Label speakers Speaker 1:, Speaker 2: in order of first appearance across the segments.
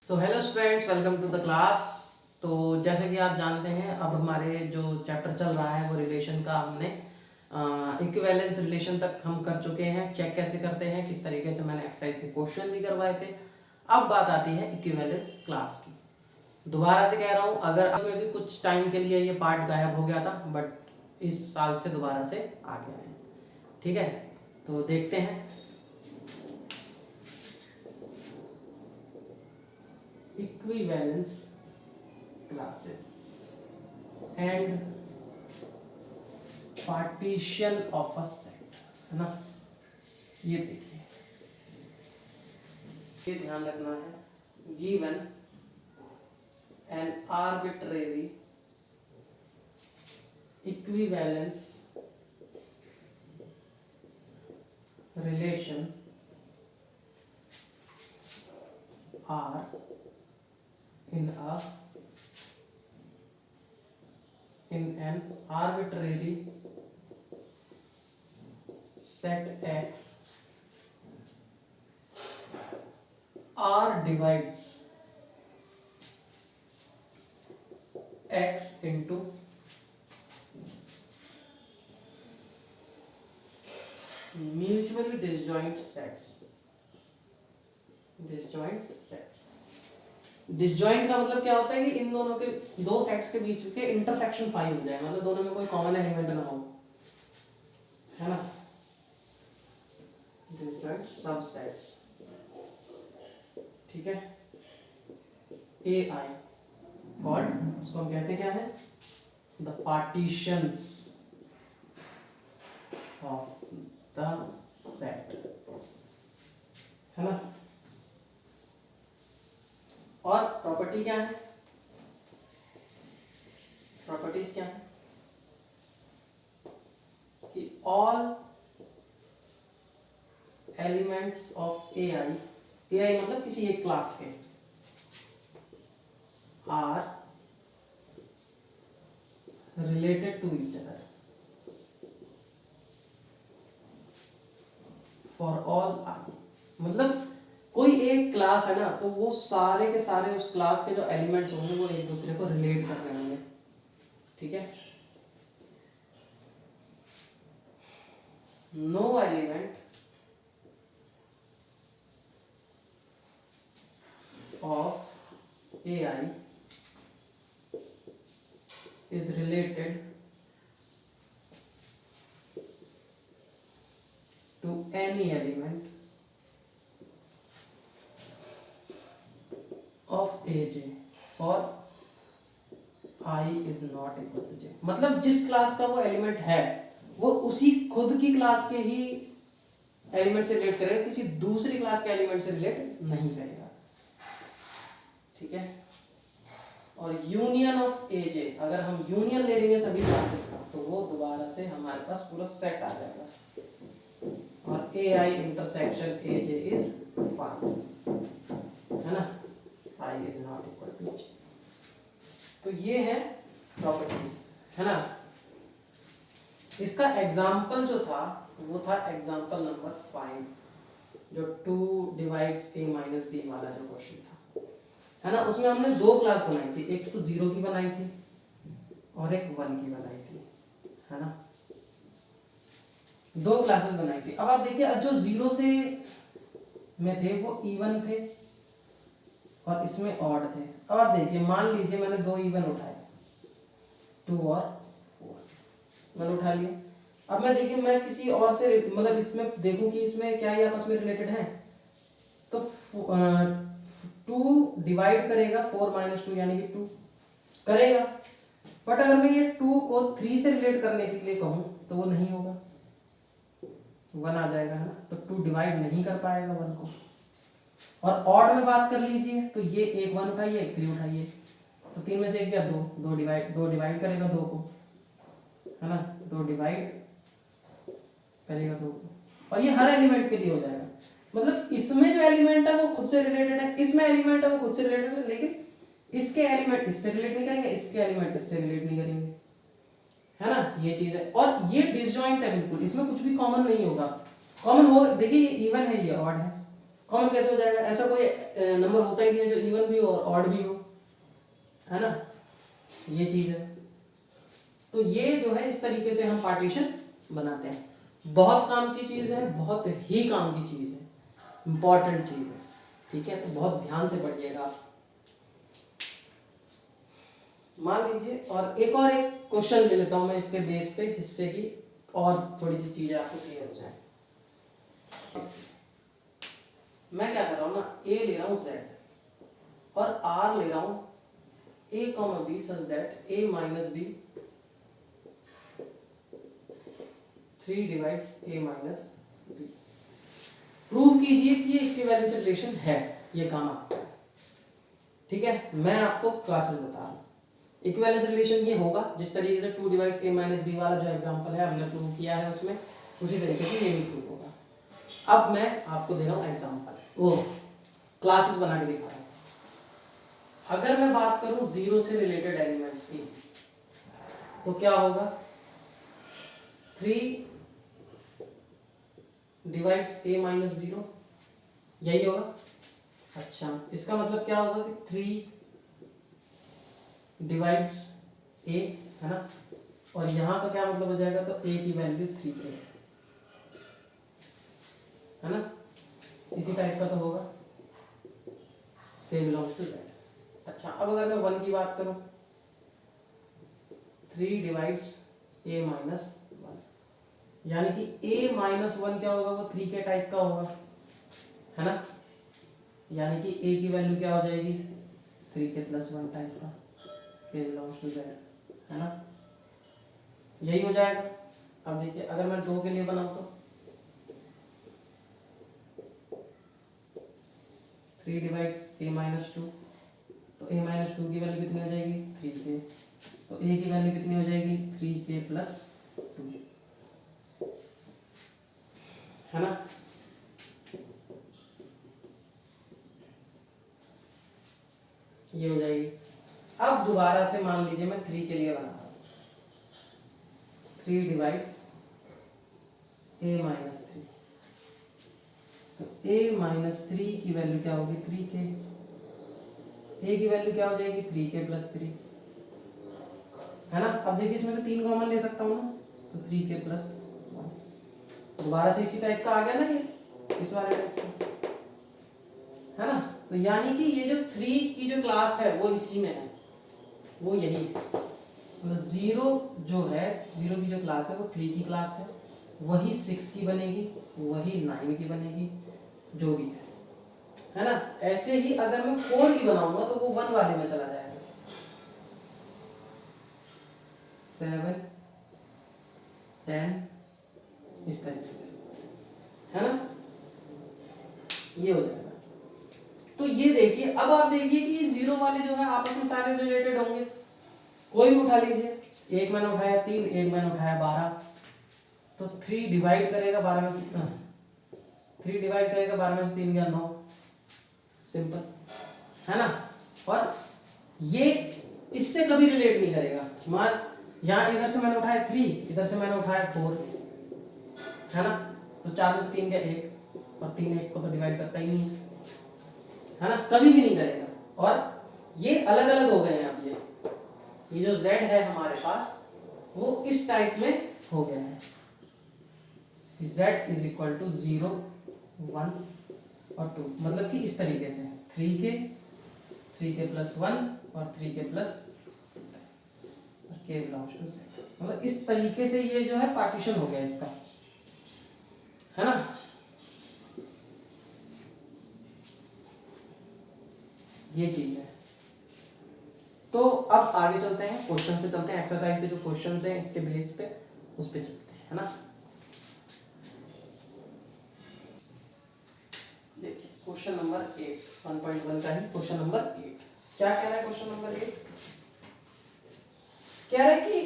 Speaker 1: So hello students, welcome to the class. तो जैसे कि आप जानते हैं, अब हमारे जो चैप्टर चल रहा है वो रिलेशन का हमने इक्विवेलेंस रिलेशन तक हम कर चुके हैं। चेक कैसे करते हैं, किस तरीके से मैंने एक्सरसाइज के क्वेश्चन भी करवाए थे। अब बात आती है इक्विवेलेंस क्लास की। दोबारा से कह रहा हूँ, अगर इसमें भी कुछ टाइम के लिए ये पार्ट गायब हो गया था, बट इस साल से दोबारा से आ गया है। ठीक है, तो देखते हैं। Equivalence classes and partition of a set, है ना। ये देखिए, ये ध्यान रखना है। Given an arbitrary equivalence relation R in an arbitrary set X, R divides X into mutually disjoint sets। Disjoint का मतलब क्या होता है कि इन दोनों के दो सेट्स के बीच के इंटरसेक्शन फाई हो जाए, मतलब दोनों में कोई कॉमन एलिमेंट ना हो, है ना। डिसजॉइंट सबसेट्स, ठीक है। ए आई कॉल्ड, उसको हम कहते क्या है, the partitions of the set, है ना। और प्रॉपर्टी क्या है, प्रॉपर्टीज क्या है कि all elements of A I मतलब किसी एक क्लास के, are related to each other for all I. मतलब कोई एक क्लास है ना, तो वो सारे के सारे उस क्लास के जो एलिमेंट्स होंगे वो एक दूसरे को रिलेट कर रहे होंगे, ठीक है। No element of A I is related to any element of AJ for I is not equal to J। मतलब जिस क्लास का वो एलिमेंट है वो उसी खुद की क्लास के ही एलिमेंट से रिलेट करेगा, किसी दूसरी क्लास के एलिमेंट से रिलेट नहीं करेगा, ठीक है। और यूनियन ऑफ एजे, अगर हम यूनियन ले लेंगे सभी क्लासेस का, तो वो दोबारा से हमारे पास पूरा सेट आ जाएगा। और ए आई इंटरसेक्शन एजे इज फाइव, है ना। I is not equal to जे। तो ये है प्रॉपर्टीज, है ना। इसका एग्जाम्पल जो था वो था एग्जाम्पल नंबर 5, जो 2 डिवाइड्स a माइनस बी वाला जो क्वेश्चन था, है ना। उसमें हमने दो क्लास बनाई थी, एक तो 0 की बनाई थी और एक 1 की बनाई थी, है ना। दो क्लासेस बनाई थी। अब आप देखिए, जो 0 से में थे वो इवन थे और इसमें ऑड थे। अब आप देखिए, मान लीजिए मैंने दो इवन उठाए, 2 और 4 मैंने उठा लिए। अब मैं देखिए, मैं किसी और से मतलब इसमें देखूं कि इसमें क्या ये आपस में रिलेटेड है, तो 2 डिवाइड करेगा 4 माइनस 2 यानी कि 2 करेगा। बट अगर मैं ये 2 को 3 से रिलेट करने के लिए कहूं तो वो नहीं होगा, 1 आ जाएगा, है ना। तो 2 डिवाइड नहीं कर पाएगा 1 को। और ऑड में बात कर लीजिए, तो ये एक 1 उठाइए, एक 3 उठाइए, तो 3 में से एक गया 2, 2 डिवाइड करेगा 2 को, है ना। 2 डिवाइड करेगा 2 को, और ये हर एलिमेंट के लिए हो जाएगा। मतलब इसमें जो एलिमेंट है वो खुद से रिलेटेड है, इसमें एलिमेंट है वो खुद से रिलेटेड है, लेकिन इसके एलिमेंट इससे रिलेट नहीं करेंगे, इसके एलिमेंट इससे रिलेट नहीं करेंगे, है ना। ये चीज है। और ये डिसजॉइंट है बिल्कुल, इसमें कुछ भी कॉमन नहीं होगा। कॉमन हो, देखिए ये इवन है, ये ऑड है, कॉमन कैसे हो जाएगा? ऐसा कोई नंबर होता ही नहीं है जो इवन भी हो और ऑड भी हो, है ना, ये चीज है। तो ये जो है इस तरीके से हम पार्टीशन बनाते हैं। बहुत काम की चीज है, बहुत ही काम की चीज है, इंपॉर्टेंट चीज है, ठीक है, तो बहुत ध्यान से पढ़िएगा। मान लीजिए और एक क्वेश्चन ले लेता हूं मैं इसके बेस पे, जिससे कि और थोड़ी सी चीजें आपको क्लियर हो जाए। मैं क्या कर रहा हूं ना, ए ले रहा हूं z और r ले रहा हूं a, b such that a minus b 3 divides a minus b। Prove कीजिए कि ये इक्विवेलेंस रिलेशन है, ये काम आपका है, ठीक है। मैं आपको क्लासेस बता रहा हूँ। इक्विवेलेंस रिलेशन ये होगा जिस तरीके से 2 डिवाइड्स a माइनस b वाला जो एग्जांपल है हमने प्रूव किया है उसमें, उसी तरीके से ये भी प्रूव होगा। अब मैं आपको दे रहा हूँ एग्जांपल, वो क्लासेस बना के दिखा रहा हूँ। अगर मैं बात करूँ जीरो से रिलेटेड एलिमेंट्स की, तो क्या होगा, 3 डिवाइड्स a माइनस 0, यही होगा। अच्छा, इसका मतलब क्या होगा कि 3 डिवाइड्स a, है ना, और यहाँ का क्या मतलब हो जाएगा, तो a की वैल्यू 3 है ना, इसी टाइप का तो होगा, k बिलोंग्स टू z। अच्छा, अब अगर मैं 1 की बात करूं, 3 डिवाइड्स a माइनस 1, यानी कि a माइनस 1 क्या होगा, वो 3 के टाइप का होगा, है ना, यानी कि a की वैल्यू क्या हो जाएगी, 3 के प्लस 1 टाइप का, k बिलोंग्स टू z, है ना, यही हो जाएगा। अब देखिए अगर मैं 2 के लिए बनाऊं तो 3 डिवाइड्स a माइनस 2, तो a माइनस 2 की वैल्यू कितनी हो जाएगी, 3k, तो a की वैल्यू कितनी हो जाएगी, 3k प्लस 2, है ना। ये हो जाएगी। अब दोबारा से मान लीजिए मैं 3 के लिए बना रहा हूँ, 3 डिवाइड्स a माइनस 3, तो a माइनस 3 की वैल्यू क्या होगी, 3k, a की वैल्यू क्या हो जाएगी, 3k प्लस 3, है ना। अब देखिए इसमें से 3 कॉमन ले सकता हूँ ना, तो 3k प्लस 1, दोबारा से इसी टाइप का आ गया ना, ये इस वाले टाइप का, है ना। तो यानी कि ये जो 3 की जो क्लास है वो इसी में है, वो यही है, मतलब 0 जो है, 0 की जो क्लास है वो 3 की क्लास है, वही 6 की बनेगी, वही 9 की बनेगी, जो भी है ना। ऐसे ही अगर मैं 4 की बनाऊंगा तो वो 1 वाले में चला जाएगा, 7 10 इस तरीके से, है ना, ये हो जाएगा। तो ये देखिए, अब आप देखिए कि ये 0 वाले जो है आपस में सारे रिलेटेड होंगे, कोई भी उठा लीजिए, एक मैंने उठाया 3, एक मैंने उठाया 12, तो 3 डिवाइड करेगा 12 में से, 3 डिवाइड करेगा 12 में से 3 गया 9, सिंपल, है ना। और ये इससे कभी रिलेट नहीं करेगा, मान यहाँ इधर से मैंने उठाया 3, इधर से मैंने उठाया 4, है ना, तो 4 में से 3 गया 1, और 3 1 को तो डिवाइड करता ही नहीं है ना, कभी भी नहीं करेगा। और ये अलग अलग हो गए हैं। अब ये जो z है हमारे पास वो इस टाइप में हो गया है, z इज इक्वल टू 0 1 और 2, मतलब कि इस तरीके से 3k प्लस 1 और 3k plus k belongs to z, मतलब इस तरीके से ये जो है पार्टीशन हो गया इसका, है ना। ये चीज है। तो अब आगे चलते हैं, क्वेश्चन पे चलते हैं, एक्सरसाइज के जो क्वेश्चंस हैं इसके बेस पे उस पे चलते हैं, है ना। देखिए क्वेश्चन नंबर 8, 1.1 का ही क्वेश्चन नंबर 8 क्या कह रहा है। क्वेश्चन नंबर 8 कह रहा है कि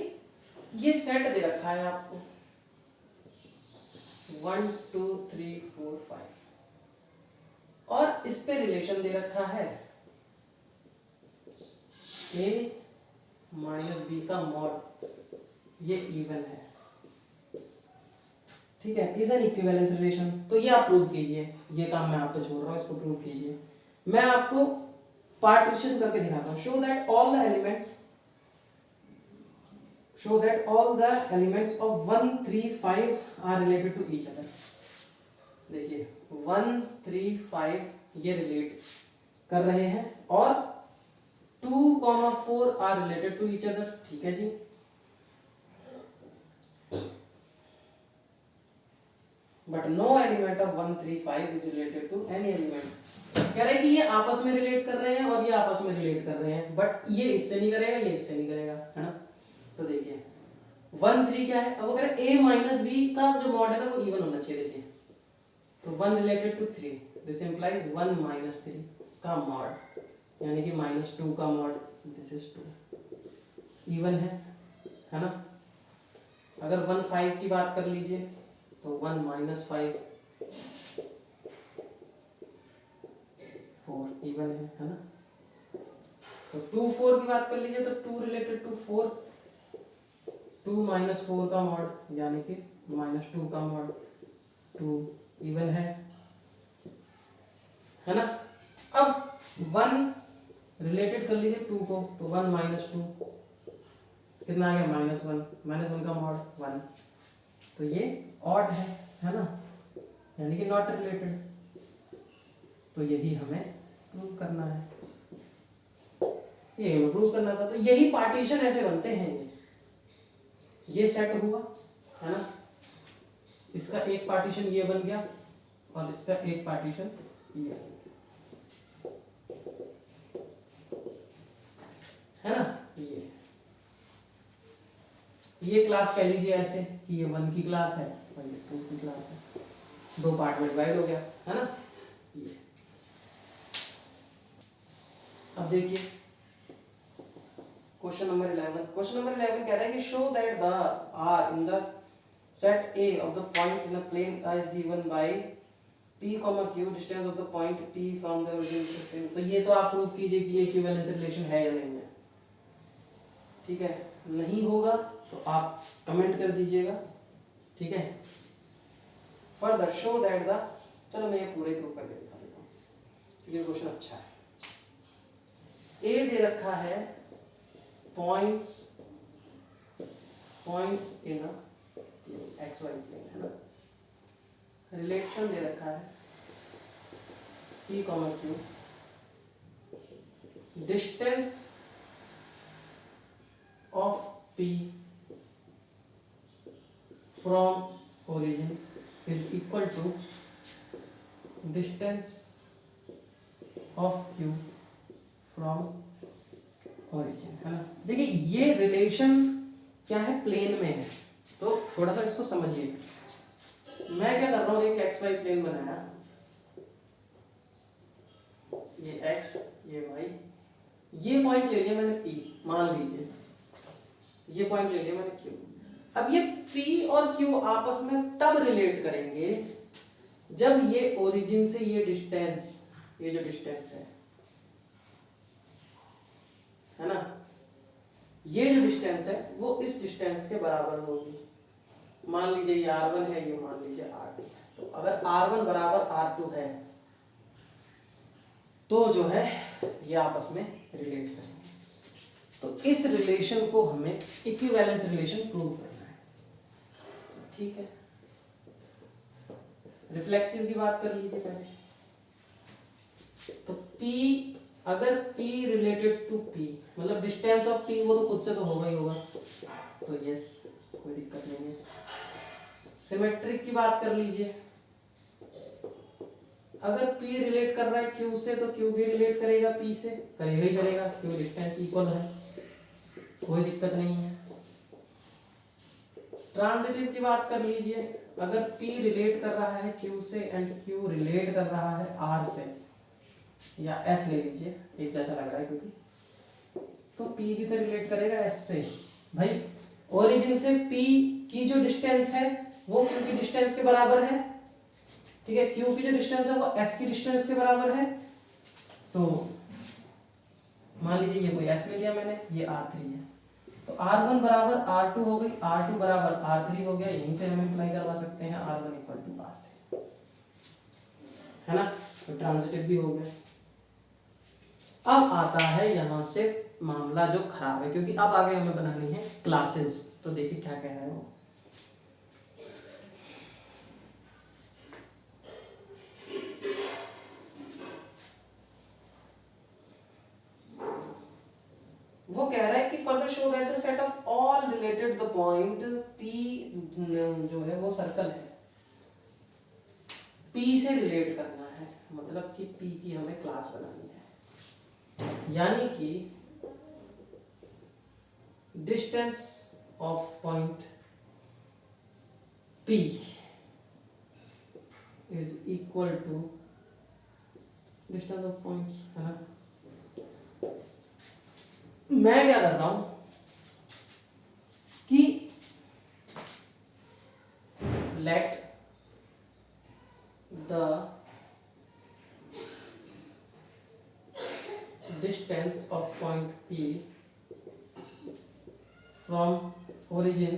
Speaker 1: ये सेट दे रखा है आपको 1 2 3 4 5 और इस पे रिलेशन दे रखा है a माइनस बी का मॉड, ये इवन है, ठीक है, इज एन इक्विवेलेंस रिलेशन। तो ये आप प्रूव कीजिए, ये काम मैं आप पे छोड़ रहा हूँ, इसको प्रूव कीजिए। मैं आपको पार्टीशन करके दिखाता हूँ। Show that all the elements of 1 3 5 are related to each other. देखिए 1 3 5 ये रिलेट कर रहे हैं और 2 4 are related to each other. ठीक है जी, but no element of 1 3 5 is related to any element. कह रहे हैं कि ये आपस में रिलेट कर रहे हैं और ये आपस में रिलेट कर रहे हैं, बट ये इससे नहीं करेगा, ये इससे नहीं करेगा, है ना। तो देखिए 1 3 क्या है, अब अगर a माइनस बी का जो मॉड है ना वो इवन होना चाहिए। देखिए तो 1 related to 3, this implies 1 minus 3 का मॉड, यानी कि -2 का मॉड, दिस इज 2, इवन है ना। अगर 1 5 की बात कर लीजिए तो 1 माइनस 5 4, इवन है ना। तो 2 4 की बात कर लीजिए तो 2 रिलेटेड टू 4, 2 माइनस 4 का मॉड यानी कि -2 का मॉड, 2 इवन है ना। अब 1 रिलेटेड कर लीजिए 2 को, तो 1 माइनस 2 कितना आ गया, -1 का मॉड 1, तो ये ऑड है ना, यानी कि नॉट रिलेटेड। तो यही हमें प्रूव करना है, ये हमें प्रूव करना था। तो यही पार्टीशन ऐसे बनते हैं, ये सेट हुआ है ना, इसका एक पार्टीशन ये बन गया और इसका एक पार्टीशन ये, है ना। ये क्लास कह लीजिए ऐसे कि ये 1 की क्लास है और ये 2 की क्लास है, 2 पार्ट में डिवाइड हो गया, है ना। ये अब देखिए क्वेश्चन नंबर 11 कह रहा है कि show that the R in the set A of the point in a plane is given by P, Q, distance of the point P from the origin to same। तो ये तो आप prove कीजिए कि ये इक्विवेलेंस रिलेशन है या नहीं है। ठीक है, नहीं होगा तो आप कमेंट कर दीजिएगा। ठीक है, फर्दर शो दैट द, चलो मैं ये पूरे प्रूव करके दिखा देता हूँ क्योंकि क्वेश्चन अच्छा है। ए दे रखा है points in X Y plane, है ना। रिलेशन दे रखा है P, Q, distance of P from origin is equal to distance of Q from origin, है ना। देखिए ये रिलेशन क्या है, प्लेन में है, तो थोड़ा सा इसको समझिए। मैं क्या कर रहा हूं, एक एक्स वाई प्लेन बनाया, ये एक्स ये वाई, ये पॉइंट ले लिया मैंने P, मान लीजिए ये पॉइंट ले लिया मैंने Q। अब ये P और Q आपस में तब रिलेट करेंगे जब ये ओरिजिन से ये डिस्टेंस, ये जो डिस्टेंस है ना, ये जो डिस्टेंस है वो इस डिस्टेंस के बराबर होगी। मान लीजिए ये R1 है, ये मान लीजिए R2 है। तो अगर R1 बराबर R2 है तो जो है ये आपस में रिलेट करेंगे। तो इस रिलेशन को हमें इक्विवेलेंस रिलेशन प्रूव करना है। ठीक है, रिफ्लेक्सिव की बात कर लीजिए पहले। तो P, अगर P रिलेटेड टू P, मतलब डिस्टेंस ऑफ P, वो तो खुद से तो होगा ही होगा, तो यस कोई दिक्कत नहीं है। सिमेट्रिक की बात कर लीजिए, अगर P रिलेट कर रहा है Q से तो Q भी रिलेट करेगा P से, करेगा ही करेगा, क्यों डिस्टेंस इक्वल है, कोई दिक्कत नहीं है। ट्रांजिटिव की बात कर लीजिए, अगर P रिलेट कर रहा है Q से एंड Q रिलेट कर रहा है R से, या S ले लीजिए, एक जैसा लग रहा है क्योंकि, तो P भी तो रिलेट करेगा S से। भाई ओरिजिन से P की जो डिस्टेंस है वो Q की डिस्टेंस के बराबर है, ठीक है। Q की जो डिस्टेंस है वो S की डिस्टेंस के बराबर है। तो मान लीजिए ये कोई S ले लिया मैंने, ये R3 है, तो R1 बराबर R2 हो गई, R2 बराबर R3 हो गया, यहीं से हम अप्लाई करवा सकते हैं R1 इक्वल टू R3, है ना, तो ट्रांजिटिव भी हो गया। अब आता है यहाँ से मामला जो खराब है, क्योंकि अब आगे हमें बनानी है क्लासेस। तो देखिए क्या कह रहे हैं वो कह रहा है कि further show that the set of all related the point P जो है वो सर्कल है, P से रिलेट करना है, मतलब कि P की हमें क्लास बनानी है, यानी कि distance of point P is equal to distance of points, है ना। मैं क्या कर रहा हूं कि let the distance of point P from origin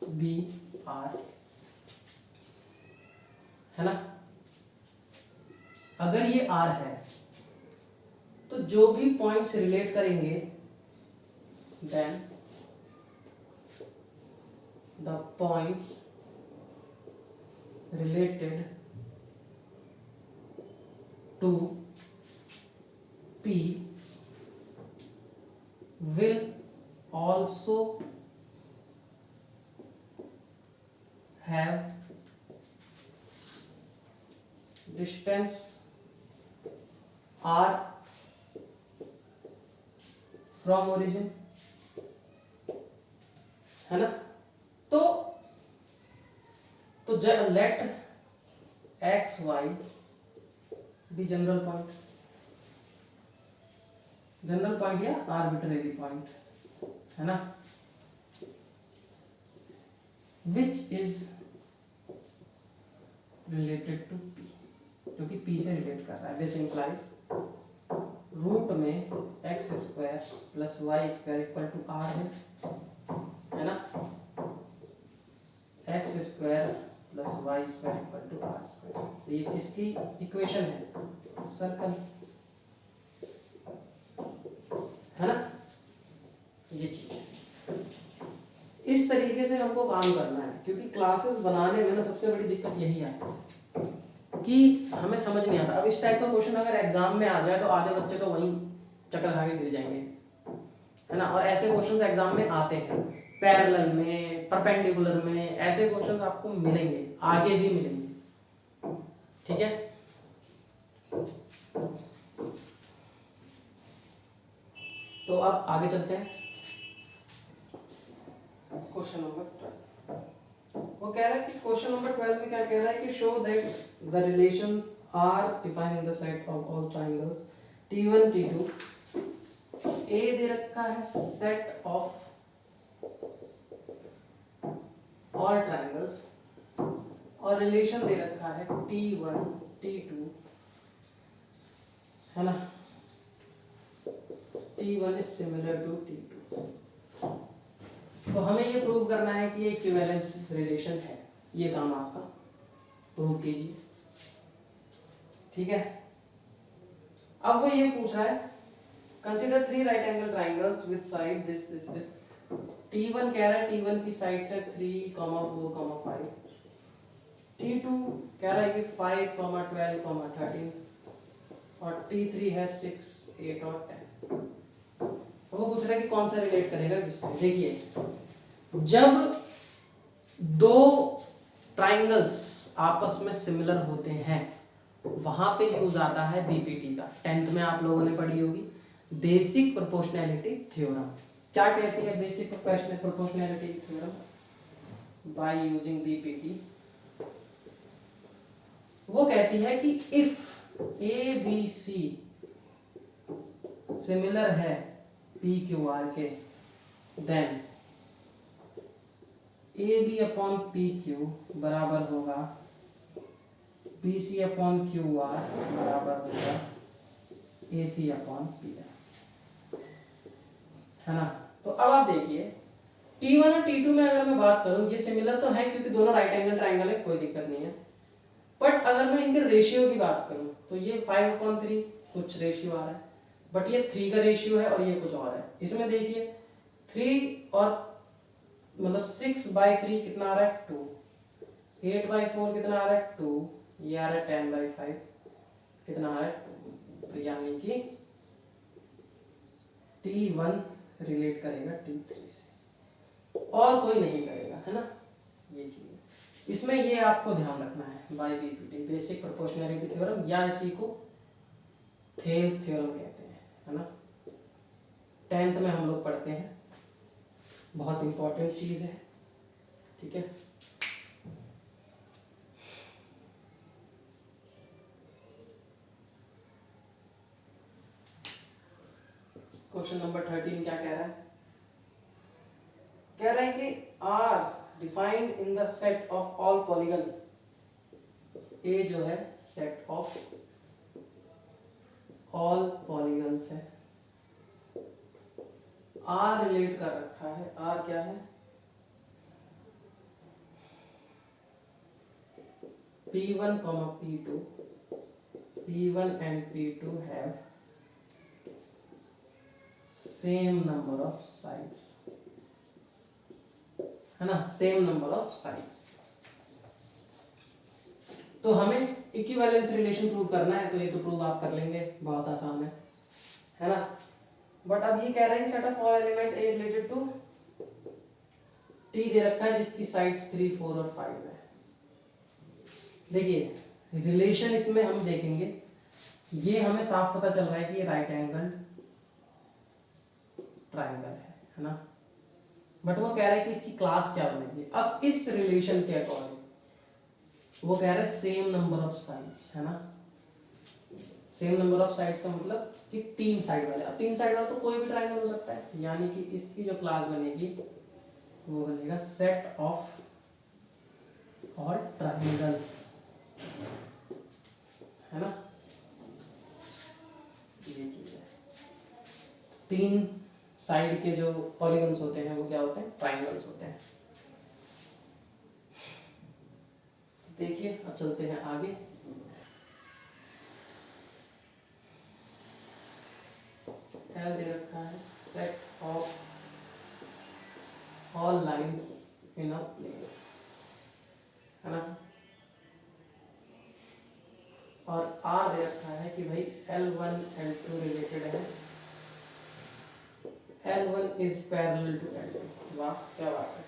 Speaker 1: be R, है ना। अगर ये आर है तो जो भी पॉइंट्स रिलेट करेंगे then the points related to P will also have distance r from origin, है ना। तो लेट x y be general point, general point या आर्बिट्रेरी पॉइंट, है ना, which is related to P, जो कि P से रिलेट कर रहा है। दिस इंप्लाइज रूट में X square plus Y square equal to R है ना, X square plus Y square equal to R square. तो ये किसकी इक्वेशन है, सर्कल, है ना, ये चीज है। इस तरीके से हमको काम करना है, क्योंकि क्लासेस बनाने में ना सबसे बड़ी दिक्कत यही आती है कि हमें समझ नहीं आता। अब इस टाइप का क्वेश्चन अगर एग्जाम में आ जाए तो आधे बच्चे तो वहीं चक्कर खा के गिर जाएंगे, है ना। और ऐसे क्वेश्चंस एग्जाम में आते हैं, पैरेलल में, परपेंडिकुलर में, ऐसे क्वेश्चंस आपको मिलेंगे, आगे भी मिलेंगे, ठीक है। तो अब आगे चलते हैं क्वेश्चन नंबर 12। वो कह रहा है कि क्वेश्चन नंबर 12 में क्या कह रहा है कि show that the relations are defined in the set of all triangles T1 T2। A दे रखा है सेट ऑफ ऑल ट्रायंगल्स और रिलेशन दे रखा है T1 T2, है ना, T1 is similar to T2। तो हमें ये प्रूव करना है कि ये इक्विवेलेंस रिलेशन है, ये काम आपका प्रूव कीजिए, ठीक है। अब वो ये पूछ रहा है consider 3 right angle triangles with side this this this. T1 कह रहा है T1 की साइड से 3, 4, 5। T2 कह रहा है कि 5, 12, 13 और T3 है 6, 8 और 10। तो वो पूछ रहा है कि कौन सा रिलेट करेगा किससे। देखिए, जब दो ट्राइंगल्स आपस में सिमिलर होते हैं वहां पे यूज आता है बीपीटी का। 10th में आप लोगों ने पढ़ी होगी बेसिक प्रोपोर्शनैलिटी थ्योरम। क्या कहती है basic proportionality theorem by using BPT? वो कहती है कि if A B C similar है पी क्यू आर के, then A B upon P Q बराबर होगा B C upon Q R बराबर होगा A C upon P R. है ना। तो अब आप देखिए T1 और T2 में अगर मैं बात करूं, ये सिमिलर तो है क्योंकि दोनों राइट एंगल ट्राइंगल है, कोई दिक्कत नहीं है। बट अगर मैं इनके रेशियो की बात करूं तो ये 5/3 कुछ रेशियो आ रहा है, बट ये 3 का रेशियो है और ये कुछ और है। इसमें देखिए 3 और मतलब 6/3 कितना आ रहा है 2, 8/4 कितना आ रहा है 2, ये आ रहा है 10/5 कितना आ रहा है 2। तो यानी कि T1 रिलेट करेगा T3 से और कोई नहीं करेगा, है ना। ये चीज इसमें ये आपको ध्यान रखना है, by BPT basic proportionality theorem, या इसी को थेल्स थ्योरम कहते हैं, है ना। 10th में हम लोग पढ़ते हैं, बहुत इंपॉर्टेंट चीज है, ठीक है। क्वेश्चन नंबर 13 क्या कह रहा है? कह रहा है कि R defined in the set of all polygon, A जो है सेट ऑफ ऑल पॉलीगन्स है, आर रिलेट कर रखा है। आर क्या है? P1, P2, P1 and P2 have same number of sides, है ना, सेम नंबर ऑफ साइड्स। तो हमें इक्विवेलेंस रिलेशन प्रूव करना है, तो ये तो प्रूव आप कर लेंगे, बहुत आसान है ना। बट अब ये कह रहे हैं set of all element A related to T दे रखा है जिसकी साइड्स 3, 4 और 5 है। देखिए रिलेशन इसमें हम देखेंगे, ये हमें साफ पता चल रहा है कि ये राइट एंगल ट्राइंगल है ना। बट वो कह रहा है कि इसकी क्लास क्या बनेगी। अब इस रिलेशन के अकॉर्डिंग वो कह रहा है सेम नंबर ऑफ साइड्स, है ना। सेम नंबर ऑफ साइड्स का मतलब कि 3 साइड वाले। अब 3 साइड वाला तो कोई भी ट्राइंगल हो सकता है, यानी कि इसकी जो क्लास बनेगी वो बनेगा सेट ऑफ ऑल ट्राइंगल्स, है ना। ये चीज है, 3 साइड के जो पॉलीगन्स होते हैं वो क्या होते हैं? ट्राइंगल्स होते हैं। देखिए अब चलते हैं आगे। एल दे रखा है set of all lines in a plane, है ना। और आर दे रखा है कि भाई L1 L2 रिलेटेड है, L1 is parallel to L2। वाह क्या बात है।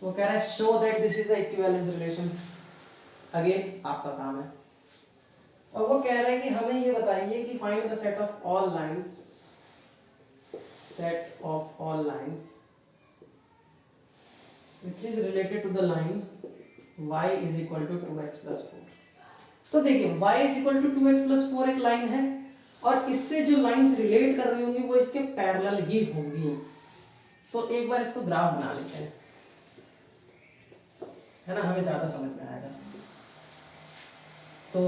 Speaker 1: वो कह रहा है show that this is a equivalence relation. Again आपका काम है। और वो कह रहा है कि हमें ये बताइए कि find the set of all lines, set of all lines which is related to the line y is equal to 2x plus 4। तो देखिए y is equal to 2x plus 4 एक लाइन है, और इससे जो लाइंस रिलेट कर रही होंगी वो इसके पैरेलल ही होंगी। तो एक बार इसको ग्राफ बना लेते हैं, है ना, हमें ज्यादा समझ में आएगा। तो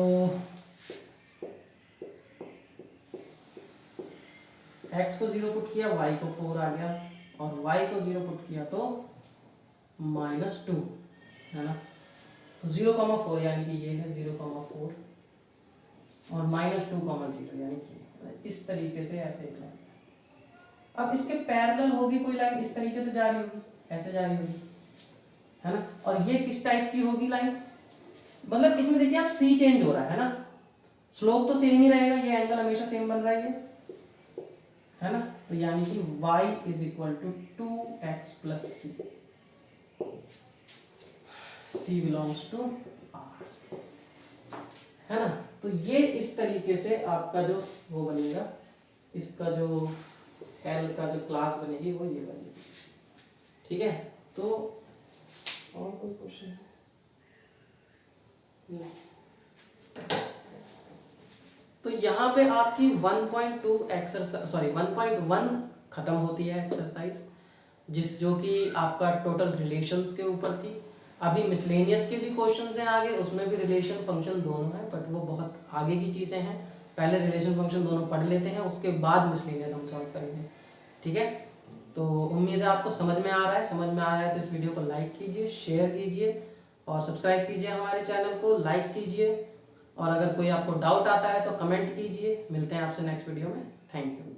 Speaker 1: x को 0 पुट किया, y को 4 आ गया, और y को 0 पुट किया तो -2, है ना। तो 0,4 यानी कि ये है 0,4 और -2,0 यानी कि इस तरीके से ऐसे एक लाइन। अब इसके पैरेलल होगी कोई लाइन, इस तरीके से जा रही होगी, ऐसे जा रही होगी, है ना। और ये किस टाइप की होगी लाइन? मतलब इसमें देखिए आप सी चेंज हो रहा है ना, स्लोप तो सेम ही रहेगा, ये एंगल हमेशा सेम बन रहा है ना। तो यानी कि y is equal to 2x plus C, C belongs to R, है ना। तो ये इस तरीके से आपका जो वो बनेगा, इसका जो L का जो क्लास बनेगी वो ये बनेगी, ठीक है। तो और कोई क्वेश्चन नहीं? तो यहाँ पे आपकी 1.2 एक्सरसाइज, सॉरी 1.1 खत्म होती है एक्सरसाइज, जो कि आपका टोटल रिलेशंस के ऊपर थी। अभी मिसलेनियस के भी क्वेश्चंस हैं आगे, उसमें भी रिलेशन फंक्शन दोनों है, बट वो बहुत आगे की चीज़ें हैं। पहले रिलेशन फंक्शन दोनों पढ़ लेते हैं, उसके बाद मिसलेनियस हम सॉल्व करेंगे। ठीक है, तो उम्मीद है आपको समझ में आ रहा है। समझ में आ रहा है तो इस वीडियो को लाइक कीजिए, शेयर कीजिए और सब्सक्राइब कीजिए हमारे चैनल को, लाइक कीजिए। और अगर कोई आपको डाउट आता है तो कमेंट कीजिए। मिलते हैं आपसे नेक्स्ट वीडियो में। Thank you.